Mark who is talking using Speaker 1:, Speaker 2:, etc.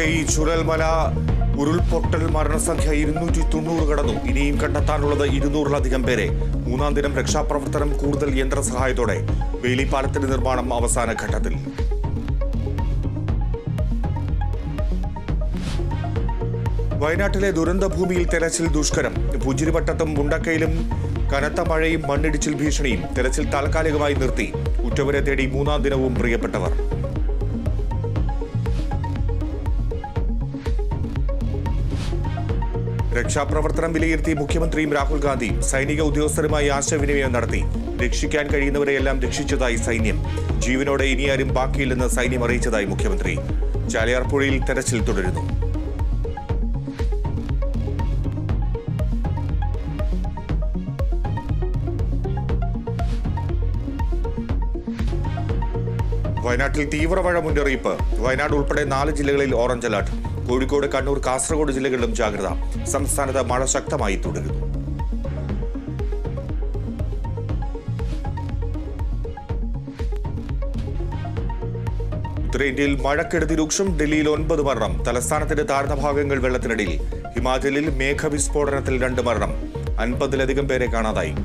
Speaker 1: മുണ്ടക്കൈ ചുരൽമല ഉരുൾപൊട്ടൽ മരണസംഖ്യ 290 കടന്നു. ഇനിയും കണ്ടെത്താനുള്ളത് 200-ലധികം പേരെ. മൂന്നാം ദിനം രക്ഷാപ്രവർത്തനം കൂടുതൽ യന്ത്രസഹായത്തോടെ. വേലിപ്പാലത്തിന്റെ നിർമ്മാണം അവസാന ഘട്ടത്തിൽ. വയനാട്ടിലെ ദുരന്തഭൂമിയിൽ തെരച്ചിൽ ദുഷ്കരം. പുഞ്ചിരിവട്ടത്തും മുണ്ടക്കയിലും കനത്ത മഴയും മണ്ണിടിച്ചിൽ ഭീഷണിയും. തെരച്ചിൽ താൽക്കാലികമായി നിർത്തി. ഉറ്റവരെ തേടി മൂന്നാം ദിനവും പ്രിയപ്പെട്ടവർ. രക്ഷാപ്രവർത്തനം വിലയിരുത്തി മുഖ്യമന്ത്രിയും രാഹുൽ ഗാന്ധിയും സൈനിക ഉദ്യോഗസ്ഥരുമായി ആശയവിനിമയം നടത്തി. രക്ഷിക്കാൻ കഴിയുന്നവരെയെല്ലാം രക്ഷിച്ചതായി സൈന്യം. ജീവനോടെ ഇനിയാരും ബാക്കിയില്ലെന്ന് സൈന്യം അറിയിച്ചതായി മുഖ്യമന്ത്രി. ചാലിയാർ പുഴയിൽ തെരച്ചിൽ തുടരുന്നു. വയനാട്ടിൽ തീവ്രമഴ മുന്നറിയിപ്പ്. വയനാട് ഉൾപ്പെടെ 4 ജില്ലകളിൽ ഓറഞ്ച് അലർട്ട്. കോഴിക്കോട്, കണ്ണൂർ, കാസർഗോഡ് ജില്ലകളിലും ജാഗ്രത. സംസ്ഥാനത്ത് മഴ ശക്തമായി തുടരുന്നു. ഉത്തരേന്ത്യയിൽ മഴക്കെടുതി രൂക്ഷം. ഡൽഹിയിൽ 9 മരണം. തലസ്ഥാനത്തിന്റെ താഴ്ന്ന ഭാഗങ്ങൾ വെള്ളത്തിനടിയിൽ. ഹിമാചലിൽ മേഘവിസ്ഫോടനത്തിൽ 2 മരണം. 50-ലധികം പേരെ കാണാതായി.